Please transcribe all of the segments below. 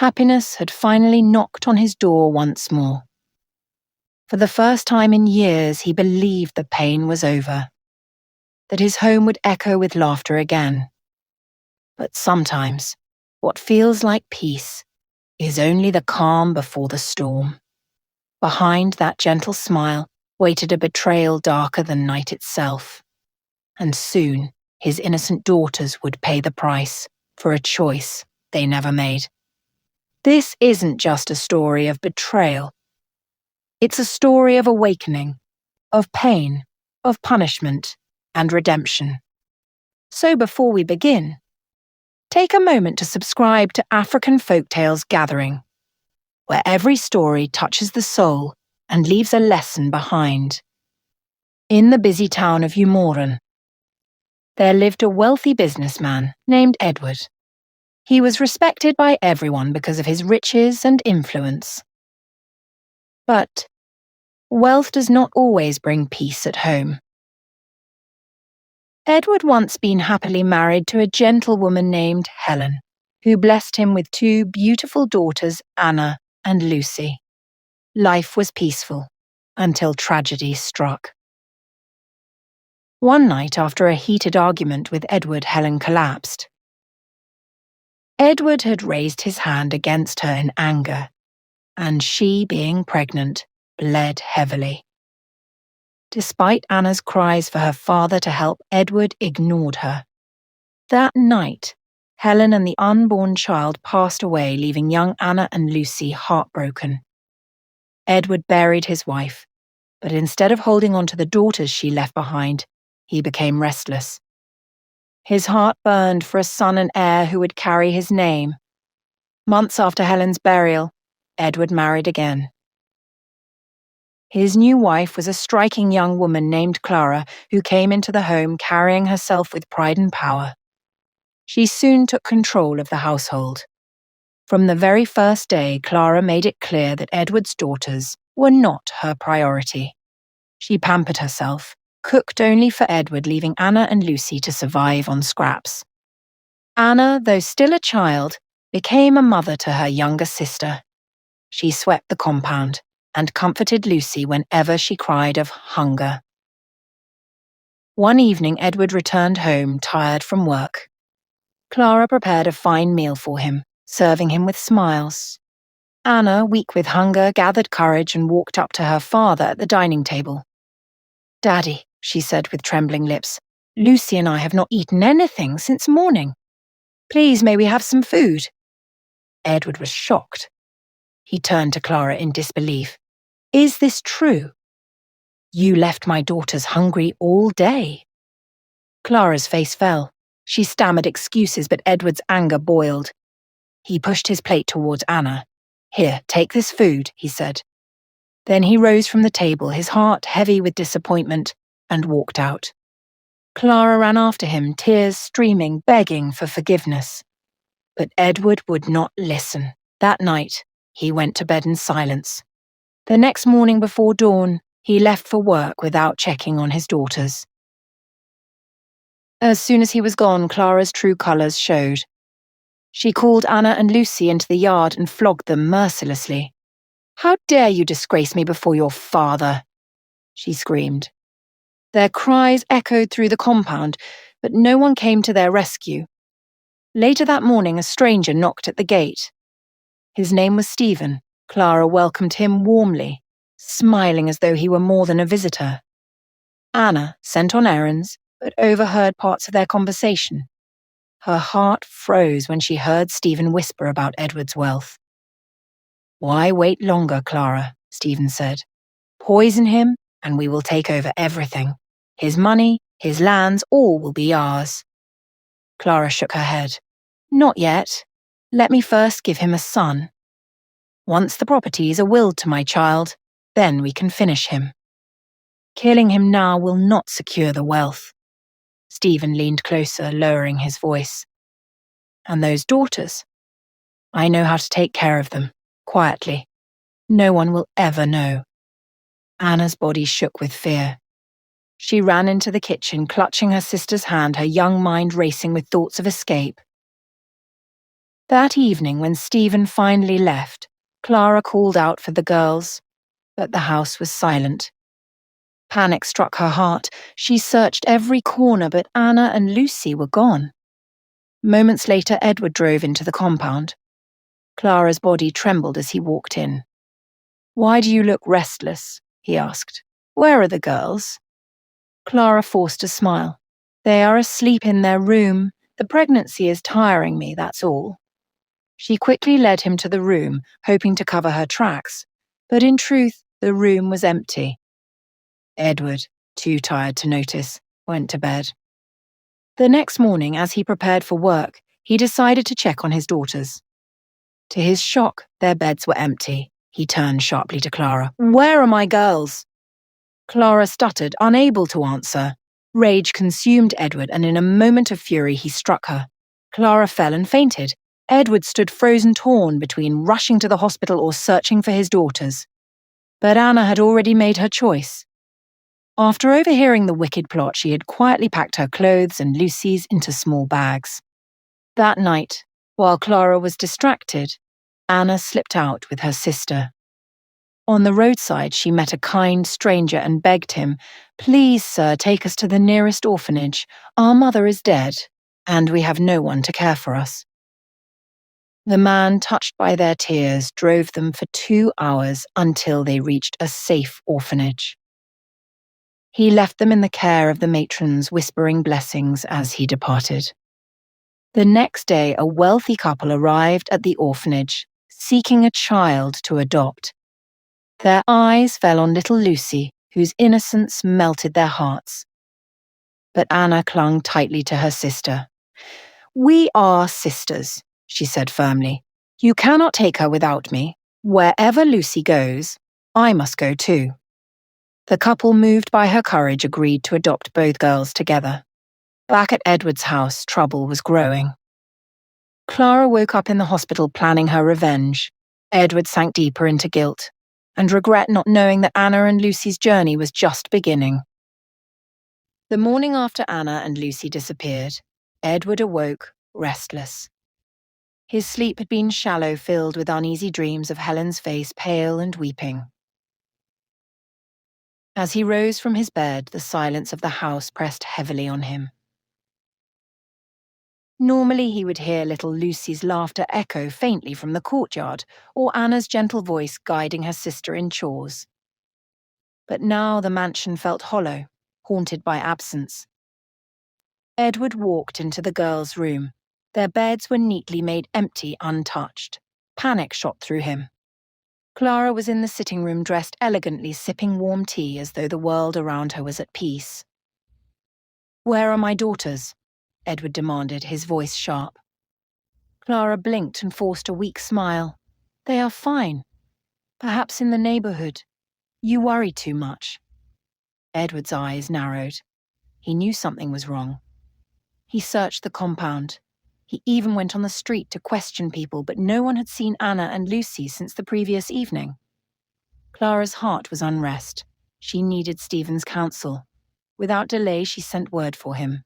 Happiness had finally knocked on his door once more. For the first time in years, he believed the pain was over, that his home would echo with laughter again. But sometimes, what feels like peace is only the calm before the storm. Behind that gentle smile waited a betrayal darker than night itself. And soon, his innocent daughters would pay the price for a choice they never made. This isn't just a story of betrayal. It's a story of awakening, of pain, of punishment, and redemption. So before we begin, take a moment to subscribe to African Folktales Gathering, where every story touches the soul and leaves a lesson behind. In the busy town of Umoran, there lived a wealthy businessman named Edward. He was respected by everyone because of his riches and influence. But wealth does not always bring peace at home. Edward once been happily married to a gentlewoman named Helen, who blessed him with two beautiful daughters, Anna and Lucy. Life was peaceful until tragedy struck. One night after a heated argument with Edward, Helen collapsed. Edward had raised his hand against her in anger, and she, being pregnant, bled heavily. Despite Anna's cries for her father to help, Edward ignored her. That night, Helen and the unborn child passed away, leaving young Anna and Lucy heartbroken. Edward buried his wife, but instead of holding on to the daughters she left behind, he became restless. His heart burned for a son and heir who would carry his name. Months after Helen's burial, Edward married again. His new wife was a striking young woman named Clara, who came into the home carrying herself with pride and power. She soon took control of the household. From the very first day, Clara made it clear that Edward's daughters were not her priority. She pampered herself, cooked only for Edward, leaving Anna and Lucy to survive on scraps. Anna, though still a child, became a mother to her younger sister. She swept the compound and comforted Lucy whenever she cried of hunger. One evening, Edward returned home, tired from work. Clara prepared a fine meal for him, serving him with smiles. Anna, weak with hunger, gathered courage and walked up to her father at the dining table. "Daddy," she said with trembling lips, "Lucy and I have not eaten anything since morning. Please, may we have some food?" Edward was shocked. He turned to Clara in disbelief. "Is this true? You left my daughters hungry all day." Clara's face fell. She stammered excuses, but Edward's anger boiled. He pushed his plate towards Anna. "Here, take this food," he said. Then he rose from the table, his heart heavy with disappointment, and walked out. Clara ran after him, tears streaming, begging for forgiveness. But Edward would not listen. That night, he went to bed in silence. The next morning before dawn, he left for work without checking on his daughters. As soon as he was gone, Clara's true colours showed. She called Anna and Lucy into the yard and flogged them mercilessly. "How dare you disgrace me before your father?" she screamed. Their cries echoed through the compound, but no one came to their rescue. Later that morning, a stranger knocked at the gate. His name was Stephen. Clara welcomed him warmly, smiling as though he were more than a visitor. Anna, sent on errands, but overheard parts of their conversation. Her heart froze when she heard Stephen whisper about Edward's wealth. "Why wait longer, Clara?" Stephen said. "Poison him, and we will take over everything. His money, his lands, all will be ours." Clara shook her head. "Not yet. Let me first give him a son. Once the properties are willed to my child, then we can finish him. Killing him now will not secure the wealth." Stephen leaned closer, lowering his voice. "And those daughters? I know how to take care of them, quietly. No one will ever know." Anna's body shook with fear. She ran into the kitchen, clutching her sister's hand, her young mind racing with thoughts of escape. That evening, when Stephen finally left, Clara called out for the girls, but the house was silent. Panic struck her heart. She searched every corner, but Anna and Lucy were gone. Moments later, Edward drove into the compound. Clara's body trembled as he walked in. "Why do you look restless?" he asked. "Where are the girls?" Clara forced a smile. "They are asleep in their room. The pregnancy is tiring me, that's all." She quickly led him to the room, hoping to cover her tracks, but in truth, the room was empty. Edward, too tired to notice, went to bed. The next morning, as he prepared for work, he decided to check on his daughters. To his shock, their beds were empty. He turned sharply to Clara. "Where are my girls?" Clara stuttered, unable to answer. Rage consumed Edward, and in a moment of fury, he struck her. Clara fell and fainted. Edward stood frozen, torn between rushing to the hospital or searching for his daughters. But Anna had already made her choice. After overhearing the wicked plot, she had quietly packed her clothes and Lucy's into small bags. That night, while Clara was distracted, Anna slipped out with her sister. On the roadside, she met a kind stranger and begged him, "Please, sir, take us to the nearest orphanage. Our mother is dead, and we have no one to care for us." The man, touched by their tears, drove them for 2 hours until they reached a safe orphanage. He left them in the care of the matrons, whispering blessings as he departed. The next day, a wealthy couple arrived at the orphanage, seeking a child to adopt. Their eyes fell on little Lucy, whose innocence melted their hearts. But Anna clung tightly to her sister. "We are sisters," she said firmly. "You cannot take her without me. Wherever Lucy goes, I must go too." The couple, moved by her courage, agreed to adopt both girls together. Back at Edward's house, trouble was growing. Clara woke up in the hospital planning her revenge. Edward sank deeper into guilt and regret not knowing that Anna and Lucy's journey was just beginning. The morning after Anna and Lucy disappeared, Edward awoke, restless. His sleep had been shallow, filled with uneasy dreams of Helen's face, pale and weeping. As he rose from his bed, the silence of the house pressed heavily on him. Normally he would hear little Lucy's laughter echo faintly from the courtyard, or Anna's gentle voice guiding her sister in chores. But now the mansion felt hollow, haunted by absence. Edward walked into the girls' room. Their beds were neatly made empty, untouched. Panic shot through him. Clara was in the sitting room, dressed elegantly, sipping warm tea as though the world around her was at peace. "Where are my daughters?" Edward demanded, his voice sharp. Clara blinked and forced a weak smile. "They are fine. Perhaps in the neighborhood. You worry too much." Edward's eyes narrowed. He knew something was wrong. He searched the compound. He even went on the street to question people, but no one had seen Anna and Lucy since the previous evening. Clara's heart was unrest. She needed Stephen's counsel. Without delay, she sent word for him.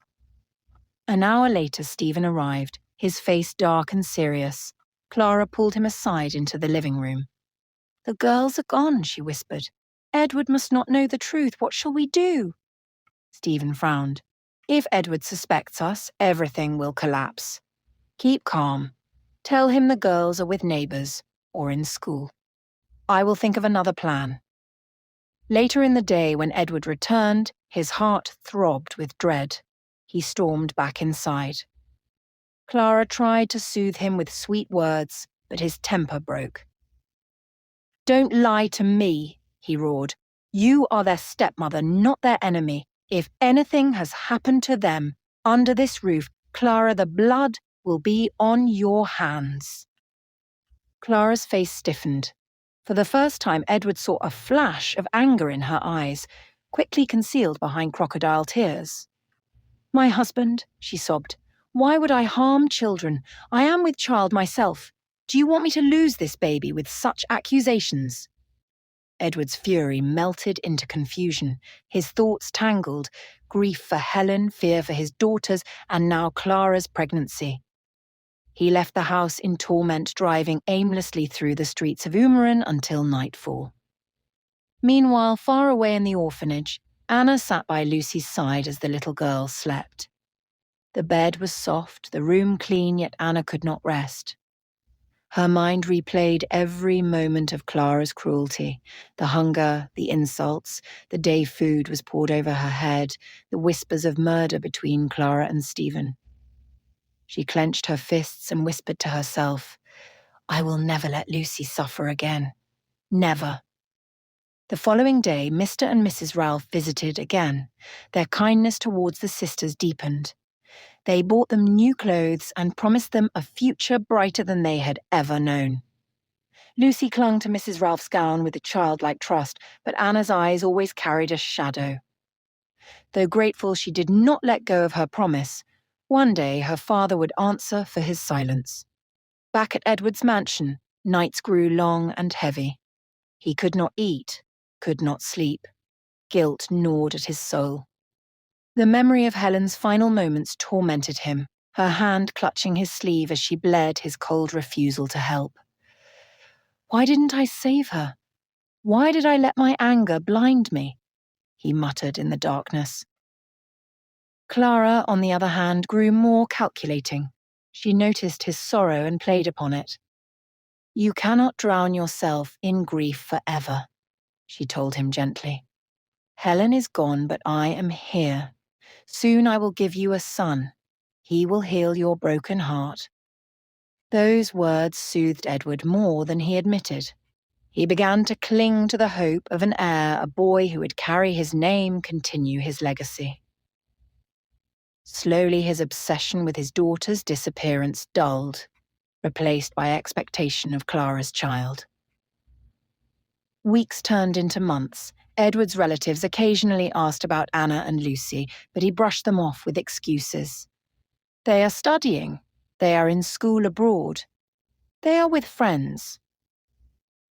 An hour later, Stephen arrived, his face dark and serious. Clara pulled him aside into the living room. "The girls are gone," she whispered. "Edward must not know the truth. What shall we do?" Stephen frowned. "If Edward suspects us, everything will collapse. Keep calm. Tell him the girls are with neighbors or in school. I will think of another plan." Later in the day, when Edward returned, his heart throbbed with dread. He stormed back inside. Clara tried to soothe him with sweet words, but his temper broke. "Don't lie to me," he roared. "You are their stepmother, not their enemy. If anything has happened to them under this roof, Clara, the blood will be on your hands." Clara's face stiffened. For the first time, Edward saw a flash of anger in her eyes, quickly concealed behind crocodile tears. "My husband," she sobbed. "Why would I harm children? I am with child myself. Do you want me to lose this baby with such accusations?" Edward's fury melted into confusion. His thoughts tangled, grief for Helen, fear for his daughters, and now Clara's pregnancy. He left the house in torment, driving aimlessly through the streets of Umaran until nightfall. Meanwhile, far away in the orphanage, Anna sat by Lucy's side as the little girl slept. The bed was soft, the room clean, yet Anna could not rest. Her mind replayed every moment of Clara's cruelty, the hunger, the insults, the day food was poured over her head, the whispers of murder between Clara and Stephen. She clenched her fists and whispered to herself, "I will never let Lucy suffer again. Never." The following day, Mr. and Mrs. Ralph visited again. Their kindness towards the sisters deepened. They bought them new clothes and promised them a future brighter than they had ever known. Lucy clung to Mrs. Ralph's gown with a childlike trust, but Anna's eyes always carried a shadow. Though grateful she did not let go of her promise, one day her father would answer for his silence. Back at Edward's mansion, nights grew long and heavy. He could not eat, could not sleep. Guilt gnawed at his soul. The memory of Helen's final moments tormented him, her hand clutching his sleeve as she bled his cold refusal to help. "Why didn't I save her? Why did I let my anger blind me?" he muttered in the darkness. Clara, on the other hand, grew more calculating. She noticed his sorrow and played upon it. "You cannot drown yourself in grief forever," she told him gently. "Helen is gone, but I am here. Soon I will give you a son. He will heal your broken heart." Those words soothed Edward more than he admitted. He began to cling to the hope of an heir, a boy who would carry his name, continue his legacy. Slowly his obsession with his daughter's disappearance dulled, replaced by expectation of Clara's child. Weeks turned into months. Edward's relatives occasionally asked about Anna and Lucy, but he brushed them off with excuses. "They are studying. They are in school abroad. They are with friends."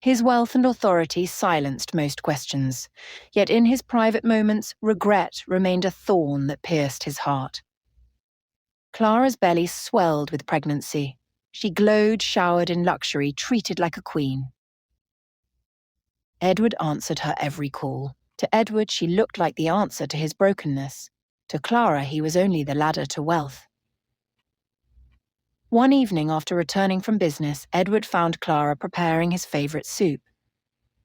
His wealth and authority silenced most questions, yet in his private moments, regret remained a thorn that pierced his heart. Clara's belly swelled with pregnancy. She glowed, showered in luxury, treated like a queen. Edward answered her every call. To Edward, she looked like the answer to his brokenness. To Clara, he was only the ladder to wealth. One evening after returning from business, Edward found Clara preparing his favourite soup.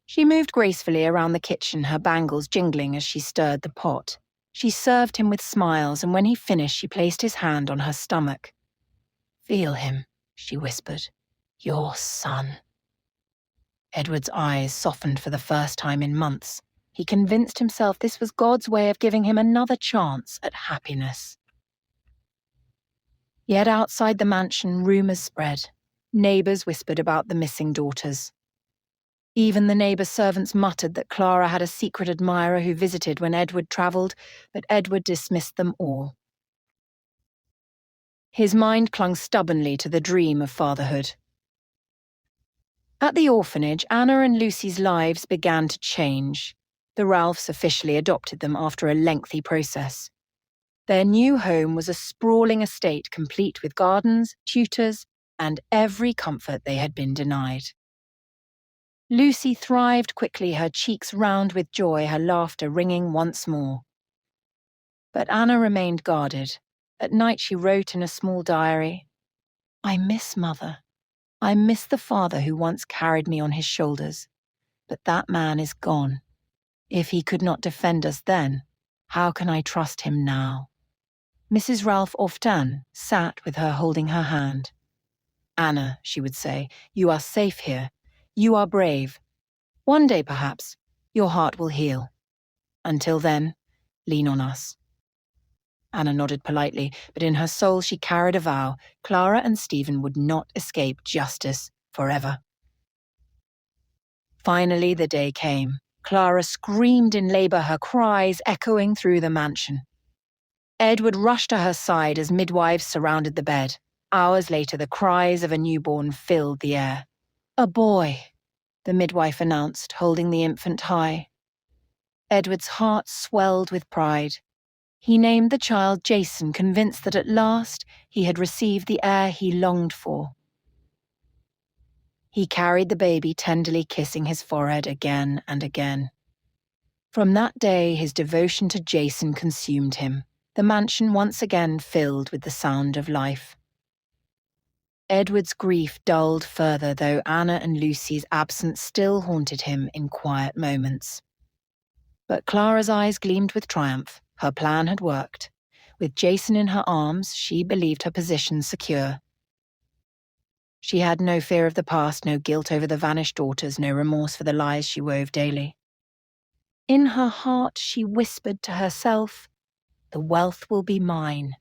She moved gracefully around the kitchen, her bangles jingling as she stirred the pot. She served him with smiles, and when he finished, she placed his hand on her stomach. "Feel him," she whispered. "Your son." Edward's eyes softened for the first time in months. He convinced himself this was God's way of giving him another chance at happiness. Yet outside the mansion, rumours spread. Neighbours whispered about the missing daughters. Even the neighbour servants muttered that Clara had a secret admirer who visited when Edward travelled, but Edward dismissed them all. His mind clung stubbornly to the dream of fatherhood. At the orphanage, Anna and Lucy's lives began to change. The Ralphs officially adopted them after a lengthy process. Their new home was a sprawling estate complete with gardens, tutors, and every comfort they had been denied. Lucy thrived quickly, her cheeks round with joy, her laughter ringing once more. But Anna remained guarded. At night she wrote in a small diary, "I miss Mother. I miss the father who once carried me on his shoulders. But that man is gone. If he could not defend us then, how can I trust him now?" Mrs. Ralph often sat with her holding her hand. "Anna," she would say, "you are safe here. You are brave. One day, perhaps, your heart will heal. Until then, lean on us." Anna nodded politely, but in her soul she carried a vow. Clara and Stephen would not escape justice forever. Finally, the day came. Clara screamed in labour, her cries echoing through the mansion. Edward rushed to her side as midwives surrounded the bed. Hours later, the cries of a newborn filled the air. "A boy," the midwife announced, holding the infant high. Edward's heart swelled with pride. He named the child Jason, convinced that at last he had received the heir he longed for. He carried the baby, tenderly kissing his forehead again and again. From that day, his devotion to Jason consumed him, the mansion once again filled with the sound of life. Edward's grief dulled further, though Anna and Lucy's absence still haunted him in quiet moments. But Clara's eyes gleamed with triumph. Her plan had worked. With Jason in her arms, she believed her position secure. She had no fear of the past, no guilt over the vanished daughters, no remorse for the lies she wove daily. In her heart, she whispered to herself, "The wealth will be mine.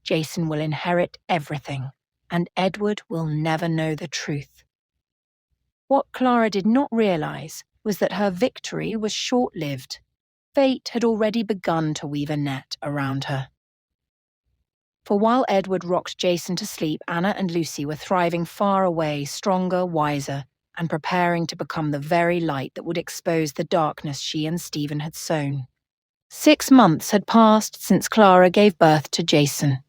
Jason will inherit everything, and Edward will never know the truth." What Clara did not realize was that her victory was short-lived. Fate had already begun to weave a net around her. For while Edward rocked Jason to sleep, Anna and Lucy were thriving far away, stronger, wiser, and preparing to become the very light that would expose the darkness she and Stephen had sown. 6 months had passed since Clara gave birth to Jason.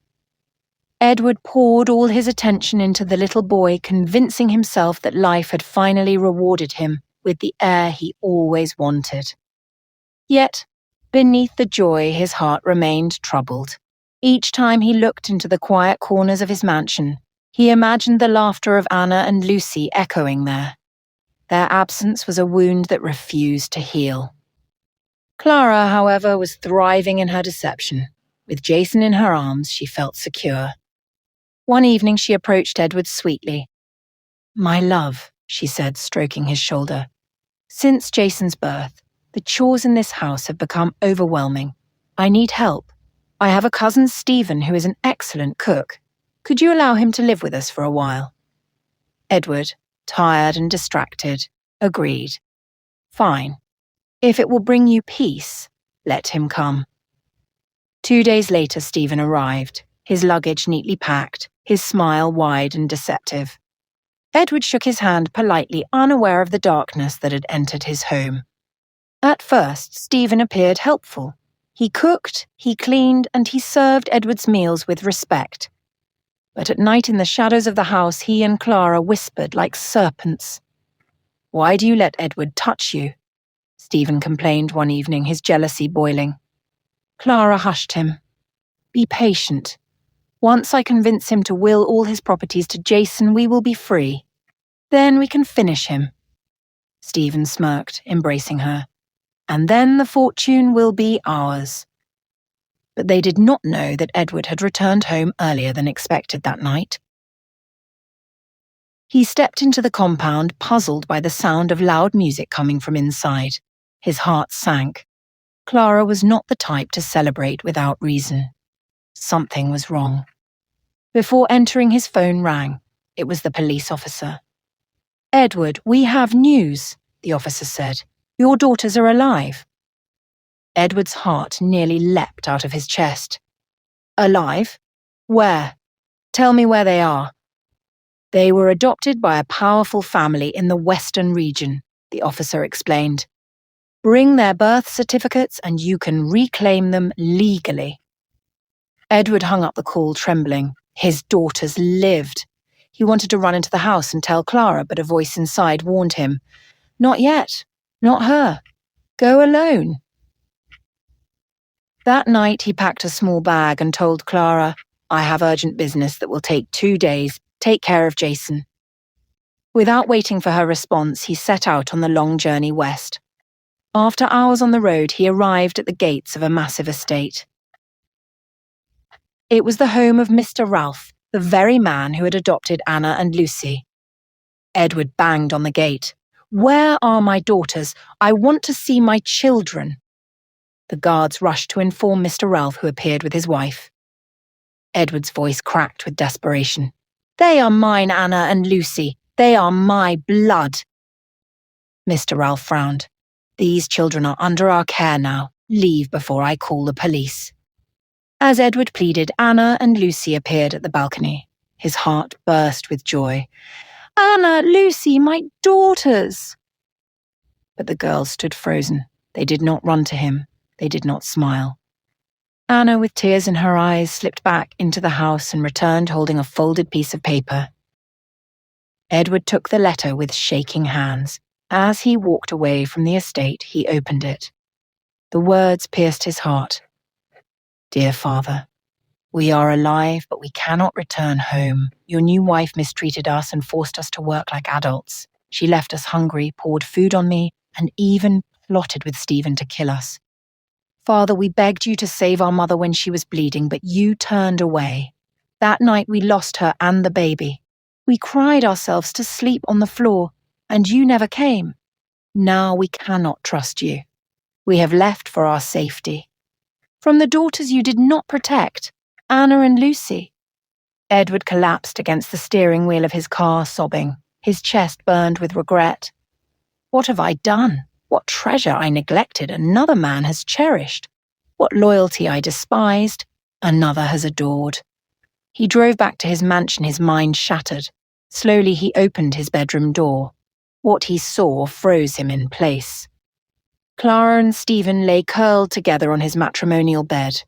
Edward poured all his attention into the little boy, convincing himself that life had finally rewarded him with the heir he always wanted. Yet, beneath the joy, his heart remained troubled. Each time he looked into the quiet corners of his mansion, he imagined the laughter of Anna and Lucy echoing there. Their absence was a wound that refused to heal. Clara, however, was thriving in her deception. With Jason in her arms, she felt secure. One evening she approached Edward sweetly. "My love," she said, stroking his shoulder. "Since Jason's birth, the chores in this house have become overwhelming. I need help. I have a cousin, Stephen, who is an excellent cook. Could you allow him to live with us for a while?" Edward, tired and distracted, agreed. "Fine. If it will bring you peace, let him come." 2 days later, Stephen arrived, his luggage neatly packed, his smile wide and deceptive. Edward shook his hand politely, unaware of the darkness that had entered his home. At first, Stephen appeared helpful. He cooked, he cleaned, and he served Edward's meals with respect. But at night in the shadows of the house, he and Clara whispered like serpents. "Why do you let Edward touch you?" Stephen complained one evening, his jealousy boiling. Clara hushed him. "Be patient. Once I convince him to will all his properties to Jason, we will be free. Then we can finish him." Stephen smirked, embracing her. "And then the fortune will be ours." But they did not know that Edward had returned home earlier than expected that night. He stepped into the compound, puzzled by the sound of loud music coming from inside. His heart sank. Clara was not the type to celebrate without reason. Something was wrong. Before entering, his phone rang. It was the police officer. "Edward, we have news," the officer said. "Your daughters are alive." Edward's heart nearly leapt out of his chest. "Alive? Where? Tell me where they are." "They were adopted by a powerful family in the western region," the officer explained. "Bring their birth certificates and you can reclaim them legally." Edward hung up the call, trembling. His daughters lived. He wanted to run into the house and tell Clara, but a voice inside warned him. "Not yet. Not her. Go alone." That night he packed a small bag and told Clara, "I have urgent business that will take 2 days. Take care of Jason." Without waiting for her response, he set out on the long journey west. After hours on the road, he arrived at the gates of a massive estate. It was the home of Mr. Ralph, the very man who had adopted Anna and Lucy. Edward banged on the gate. "Where are my daughters? I want to see my children." The guards rushed to inform Mr. Ralph, who appeared with his wife. Edward's voice cracked with desperation. "They are mine, Anna and Lucy. They are my blood." Mr. Ralph frowned. "These children are under our care now. Leave before I call the police." As Edward pleaded, Anna and Lucy appeared at the balcony. His heart burst with joy. "Anna, Lucy, my daughters!" But the girls stood frozen. They did not run to him. They did not smile. Anna, with tears in her eyes, slipped back into the house and returned holding a folded piece of paper. Edward took the letter with shaking hands. As he walked away from the estate, he opened it. The words pierced his heart. "Dear Father, we are alive, but we cannot return home. Your new wife mistreated us and forced us to work like adults. She left us hungry, poured food on me, and even plotted with Stephen to kill us. Father, we begged you to save our mother when she was bleeding, but you turned away. That night we lost her and the baby. We cried ourselves to sleep on the floor, and you never came. Now we cannot trust you. We have left for our safety. From the daughters you did not protect, Anna and Lucy." Edward collapsed against the steering wheel of his car, sobbing. His chest burned with regret. "What have I done? What treasure I neglected another man has cherished. What loyalty I despised, another has adored." He drove back to his mansion, his mind shattered. Slowly he opened his bedroom door. What he saw froze him in place. Clara and Stephen lay curled together on his matrimonial bed.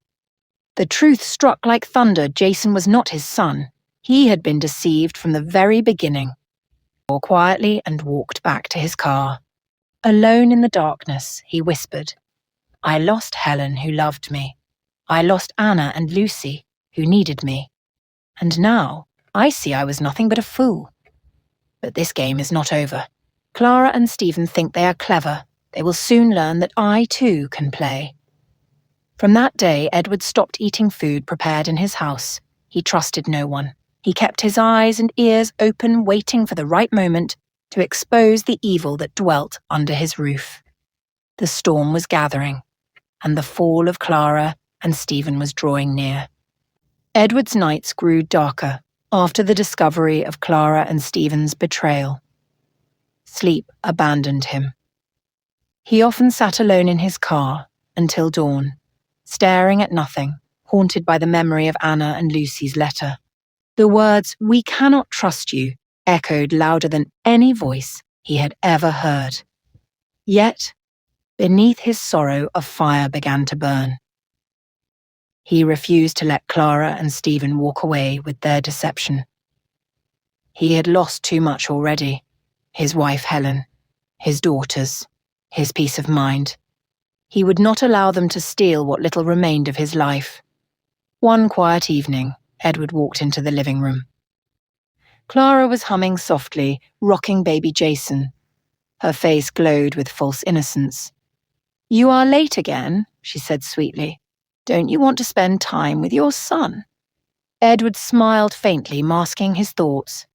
The truth struck like thunder. Jason was not his son. He had been deceived from the very beginning. He walked quietly and walked back to his car. Alone in the darkness, he whispered, "I lost Helen, who loved me. I lost Anna and Lucy, who needed me. And now, I see I was nothing but a fool. But this game is not over. Clara and Stephen think they are clever. They will soon learn that I, too, can play." From that day, Edward stopped eating food prepared in his house. He trusted no one. He kept his eyes and ears open, waiting for the right moment to expose the evil that dwelt under his roof. The storm was gathering, and the fall of Clara and Stephen was drawing near. Edward's nights grew darker after the discovery of Clara and Stephen's betrayal. Sleep abandoned him. He often sat alone in his car until dawn, staring at nothing, haunted by the memory of Anna and Lucy's letter. The words, "We cannot trust you," echoed louder than any voice he had ever heard. Yet, beneath his sorrow, a fire began to burn. He refused to let Clara and Stephen walk away with their deception. He had lost too much already. His wife Helen, his daughters, his peace of mind. He would not allow them to steal what little remained of his life. One quiet evening, Edward walked into the living room. Clara was humming softly, rocking baby Jason. Her face glowed with false innocence. "You are late again," she said sweetly. "Don't you want to spend time with your son?" Edward smiled faintly, masking his thoughts.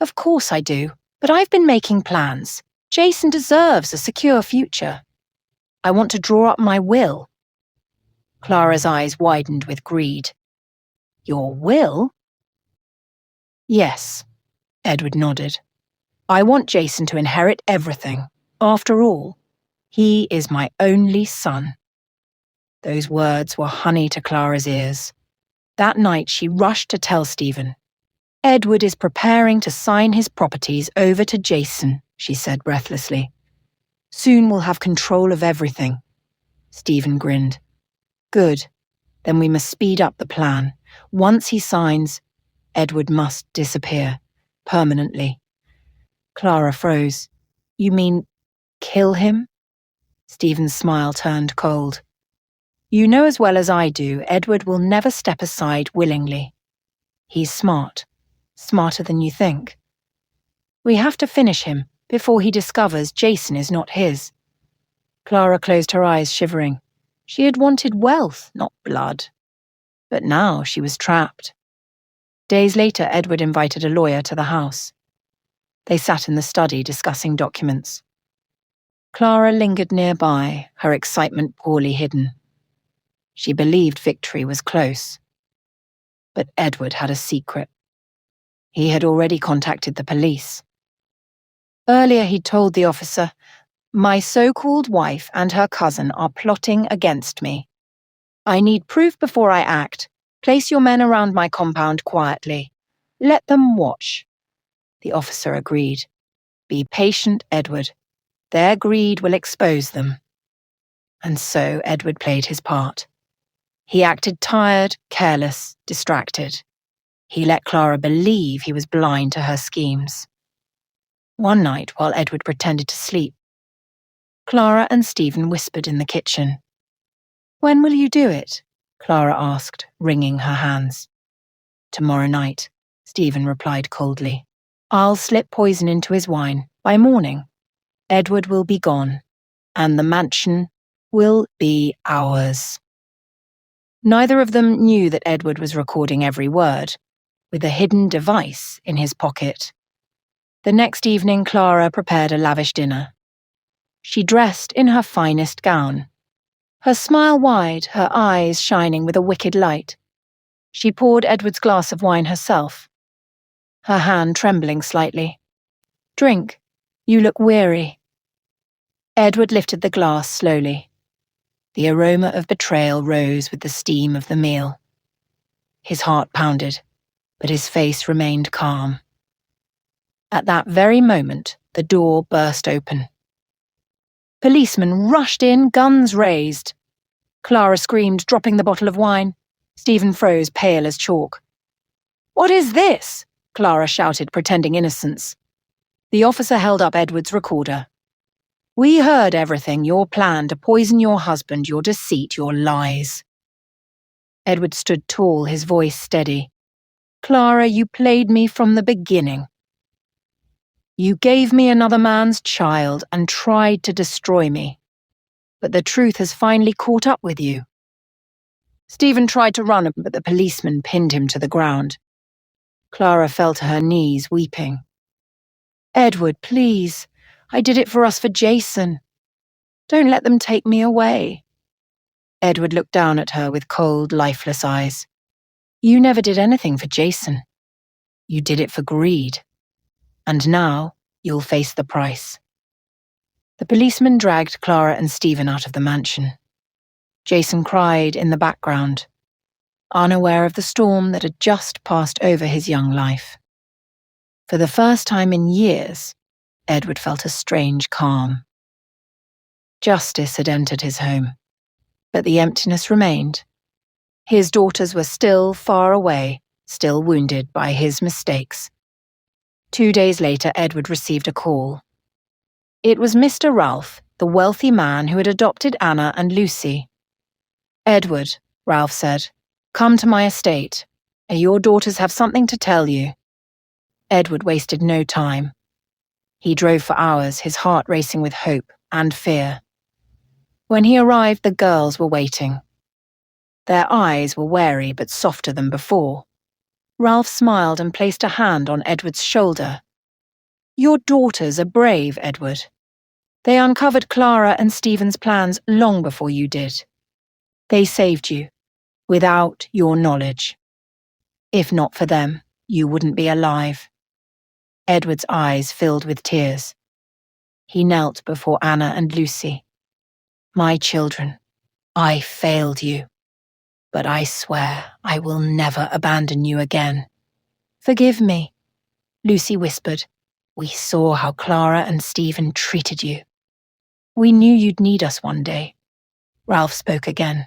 "Of course I do, but I've been making plans. Jason deserves a secure future. I want to draw up my will." Clara's eyes widened with greed. "Your will?" "Yes," Edward nodded. "I want Jason to inherit everything. After all, he is my only son." Those words were honey to Clara's ears. That night she rushed to tell Stephen. "Edward is preparing to sign his properties over to Jason," she said breathlessly. "Soon we'll have control of everything." Stephen grinned. "Good. Then we must speed up the plan. Once he signs, Edward must disappear. Permanently." Clara froze. "You mean kill him?" Stephen's smile turned cold. "You know as well as I do, Edward will never step aside willingly. He's smart. Smarter than you think. We have to finish him before he discovers Jason is not his." Clara closed her eyes, shivering. She had wanted wealth, not blood. But now she was trapped. Days later, Edward invited a lawyer to the house. They sat in the study discussing documents. Clara lingered nearby, her excitement poorly hidden. She believed victory was close. But Edward had a secret. He had already contacted the police. Earlier he'd told the officer, "My so-called wife and her cousin are plotting against me. I need proof before I act. Place your men around my compound quietly. Let them watch." The officer agreed. "Be patient, Edward. Their greed will expose them." And so Edward played his part. He acted tired, careless, distracted. He let Clara believe he was blind to her schemes. One night, while Edward pretended to sleep, Clara and Stephen whispered in the kitchen. "When will you do it?" Clara asked, wringing her hands. "Tomorrow night," Stephen replied coldly. "I'll slip poison into his wine. By morning, Edward will be gone, and the mansion will be ours." Neither of them knew that Edward was recording every word, with a hidden device in his pocket. The next evening, Clara prepared a lavish dinner. She dressed in her finest gown, her smile wide, her eyes shining with a wicked light. She poured Edward's glass of wine herself, her hand trembling slightly. "Drink. You look weary." Edward lifted the glass slowly. The aroma of betrayal rose with the steam of the meal. His heart pounded, but his face remained calm. At that very moment, the door burst open. Policemen rushed in, guns raised. Clara screamed, dropping the bottle of wine. Stephen froze, pale as chalk. "What is this?" Clara shouted, pretending innocence. The officer held up Edward's recorder. "We heard everything, your plan to poison your husband, your deceit, your lies." Edward stood tall, his voice steady. "Clara, you played me from the beginning. You gave me another man's child and tried to destroy me. But the truth has finally caught up with you." Stephen tried to run, but the policeman pinned him to the ground. Clara fell to her knees, weeping. "Edward, please. I did it for us, for Jason. Don't let them take me away." Edward looked down at her with cold, lifeless eyes. "You never did anything for Jason. You did it for greed. And now you'll face the price." The policeman dragged Clara and Stephen out of the mansion. Jason cried in the background, unaware of the storm that had just passed over his young life. For the first time in years, Edward felt a strange calm. Justice had entered his home, but the emptiness remained. His daughters were still far away, still wounded by his mistakes. 2 days later, Edward received a call. It was Mr. Ralph, the wealthy man who had adopted Anna and Lucy. "Edward," Ralph said, "come to my estate. Your daughters have something to tell you." Edward wasted no time. He drove for hours, his heart racing with hope and fear. When he arrived, the girls were waiting. Their eyes were wary but softer than before. Ralph smiled and placed a hand on Edward's shoulder. "Your daughters are brave, Edward. They uncovered Clara and Stephen's plans long before you did. They saved you, without your knowledge. If not for them, you wouldn't be alive." Edward's eyes filled with tears. He knelt before Anna and Lucy. "My children, I failed you, but I swear I will never abandon you again. Forgive me," Lucy whispered. "We saw how Clara and Stephen treated you. We knew you'd need us one day." Ralph spoke again.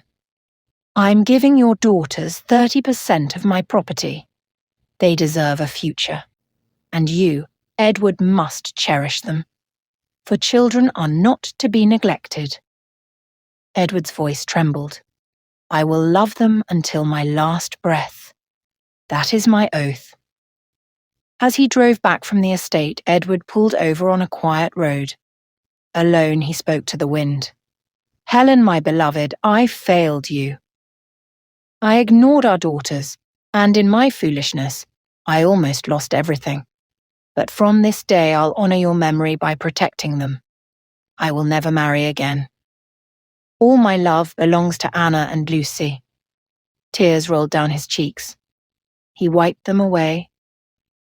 "I'm giving your daughters 30% of my property. They deserve a future. And you, Edward, must cherish them. For children are not to be neglected." Edward's voice trembled. "I will love them until my last breath. That is my oath." As he drove back from the estate, Edward pulled over on a quiet road. Alone, he spoke to the wind. "Helen, my beloved, I failed you. I ignored our daughters, and in my foolishness, I almost lost everything. But from this day, I'll honor your memory by protecting them. I will never marry again. All my love belongs to Anna and Lucy." Tears rolled down his cheeks. He wiped them away,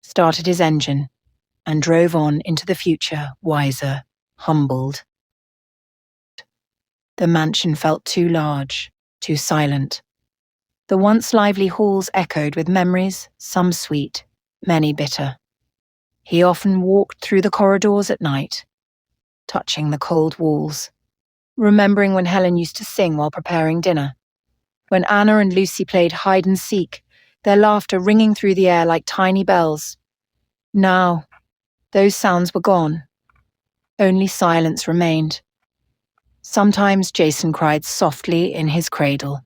started his engine, and drove on into the future, wiser, humbled. The mansion felt too large, too silent. The once lively halls echoed with memories, some sweet, many bitter. He often walked through the corridors at night, touching the cold walls, remembering when Helen used to sing while preparing dinner. when Anna and Lucy played hide and seek, their laughter ringing through the air like tiny bells. Now, those sounds were gone. Only silence remained. Sometimes Jason cried softly in his cradle,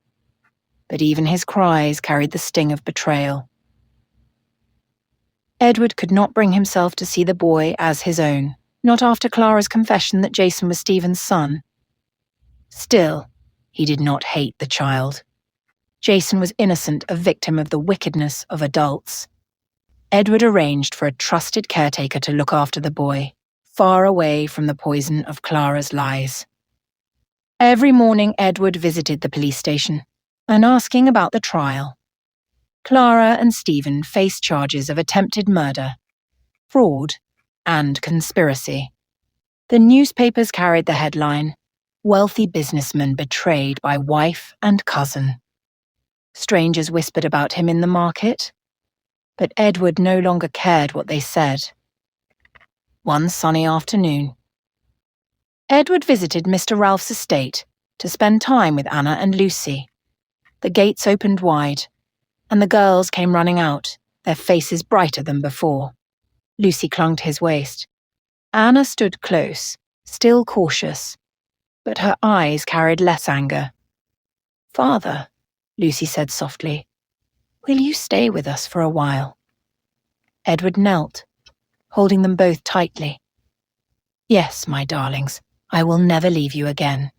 but even his cries carried the sting of betrayal. Edward could not bring himself to see the boy as his own, not after Clara's confession that Jason was Stephen's son. Still, he did not hate the child. Jason was innocent, a victim of the wickedness of adults. Edward arranged for a trusted caretaker to look after the boy, far away from the poison of Clara's lies. Every morning Edward visited the police station and asking about the trial. Clara and Stephen faced charges of attempted murder, fraud, and conspiracy. The newspapers carried the headline, "Wealthy businessman betrayed by wife and cousin." Strangers whispered about him in the market, but Edward no longer cared what they said. One sunny afternoon, Edward visited Mr. Ralph's estate to spend time with Anna and Lucy. The gates opened wide, and the girls came running out, their faces brighter than before. Lucy clung to his waist. Anna stood close, still cautious, but her eyes carried less anger. "Father," Lucy said softly, "will you stay with us for a while?" Edward knelt, holding them both tightly. "Yes, my darlings, I will never leave you again."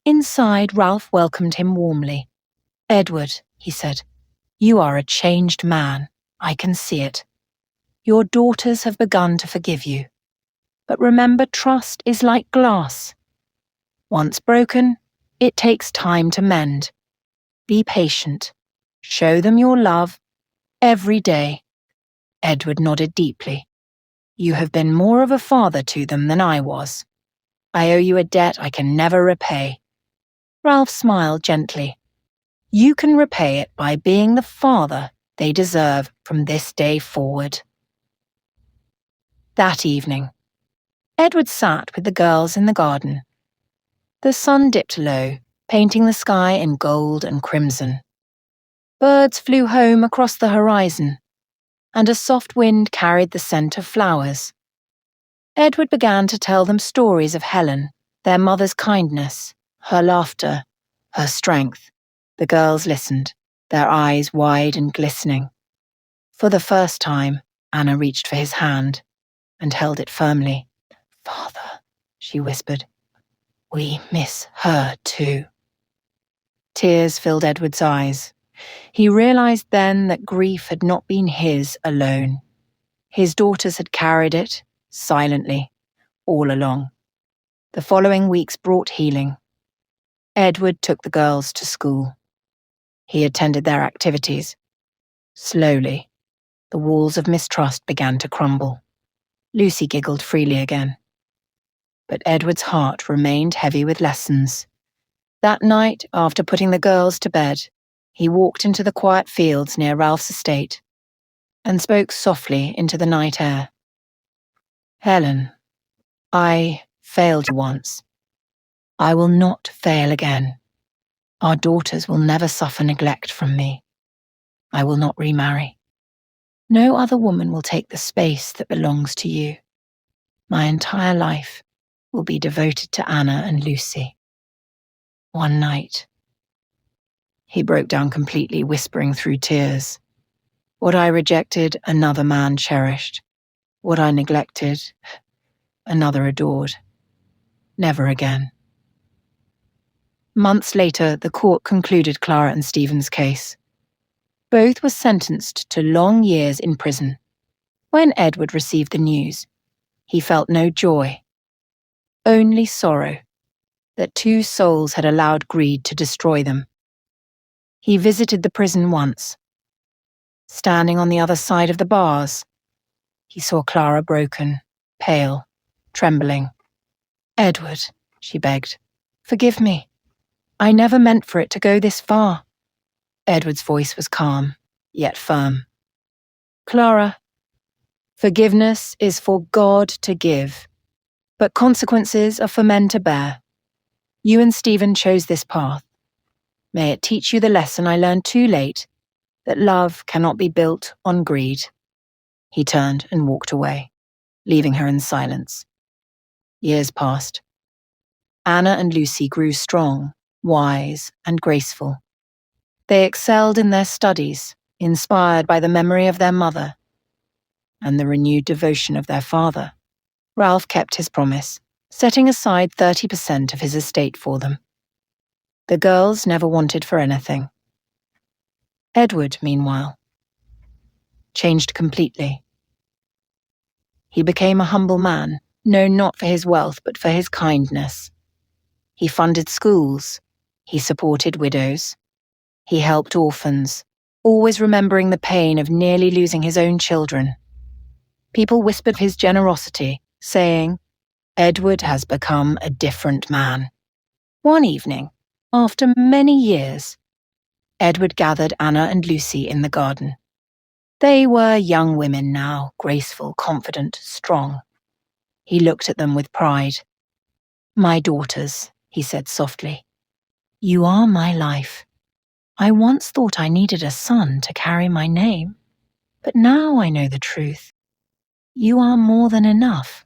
Inside, Ralph welcomed him warmly. "Edward," he said, "you are a changed man. I can see it. Your daughters have begun to forgive you. But remember, trust is like glass. Once broken, it takes time to mend. Be patient. Show them your love every day." Edward nodded deeply. "You have been more of a father to them than I was. I owe you a debt I can never repay." Ralph smiled gently. "You can repay it by being the father they deserve from this day forward." That evening, Edward sat with the girls in the garden. The sun dipped low, painting the sky in gold and crimson. Birds flew home across the horizon, and a soft wind carried the scent of flowers. Edward began to tell them stories of Helen, their mother's kindness, her laughter, her strength. The girls listened, their eyes wide and glistening. For the first time, Anna reached for his hand and held it firmly. "Father," she whispered, "we miss her too." Tears filled Edward's eyes. He realized then that grief had not been his alone. His daughters had carried it, silently, all along. The following weeks brought healing. Edward took the girls to school. He attended their activities. Slowly, the walls of mistrust began to crumble. Lucy giggled freely again. But Edward's heart remained heavy with lessons. That night, after putting the girls to bed, he walked into the quiet fields near Ralph's estate and spoke softly into the night air. "Helen, I failed you once. I will not fail again. Our daughters will never suffer neglect from me. I will not remarry. No other woman will take the space that belongs to you. My entire life will be devoted to Anna and Lucy." One night, he broke down completely, whispering through tears. "What I rejected, another man cherished. What I neglected, another adored. Never again." Months later, the court concluded Clara and Stephen's case. Both were sentenced to long years in prison. When Edward received the news, he felt no joy, only sorrow that two souls had allowed greed to destroy them. He visited the prison once. Standing on the other side of the bars, he saw Clara broken, pale, trembling. "Edward," she begged, "forgive me. I never meant for it to go this far." Edward's voice was calm, yet firm. "Clara, forgiveness is for God to give, but consequences are for men to bear. You and Stephen chose this path. May it teach you the lesson I learned too late, that love cannot be built on greed." He turned and walked away, leaving her in silence. Years passed. Anna and Lucy grew strong, wise, and graceful. They excelled in their studies, inspired by the memory of their mother and the renewed devotion of their father. Ralph kept his promise, setting aside 30% of his estate for them. The girls never wanted for anything. Edward, meanwhile, changed completely. He became a humble man, known not for his wealth but for his kindness. He funded schools, he supported widows, he helped orphans, always remembering the pain of nearly losing his own children. People whispered of his generosity, saying, "Edward has become a different man." One evening, after many years, Edward gathered Anna and Lucy in the garden. They were young women now, graceful, confident, strong. He looked at them with pride. "My daughters," he said softly, "you are my life. I once thought I needed a son to carry my name, but now I know the truth. You are more than enough.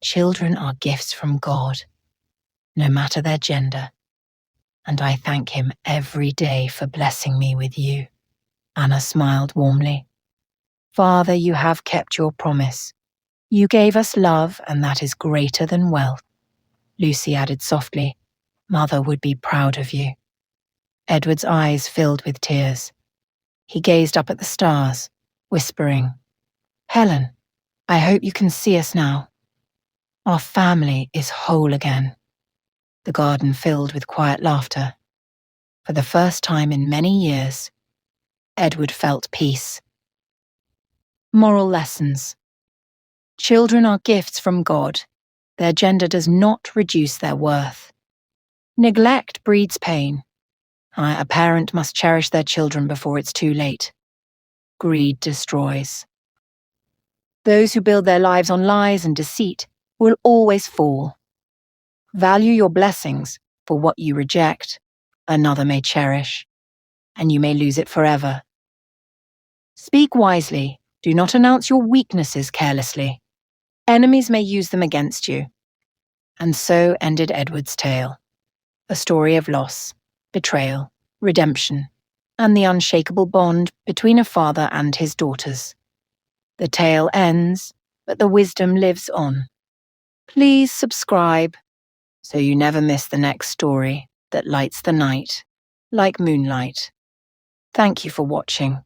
Children are gifts from God, no matter their gender, and I thank him every day for blessing me with you." Anna smiled warmly. "Father, you have kept your promise. You gave us love, and that is greater than wealth." Lucy added softly, "Mother would be proud of you." Edward's eyes filled with tears. He gazed up at the stars, whispering, "Helen, I hope you can see us now. Our family is whole again." The garden filled with quiet laughter. For the first time in many years, Edward felt peace. Moral lessons. Children are gifts from God. Their gender does not reduce their worth. Neglect breeds pain. A parent must cherish their children before it's too late. Greed destroys. Those who build their lives on lies and deceit will always fall. Value your blessings, for what you reject, another may cherish, and you may lose it forever. Speak wisely. Do not announce your weaknesses carelessly. Enemies may use them against you. And so ended Edward's tale, a story of loss, betrayal, redemption, and the unshakable bond between a father and his daughters. The tale ends, but the wisdom lives on. Please subscribe so you never miss the next story that lights the night like moonlight. Thank you for watching.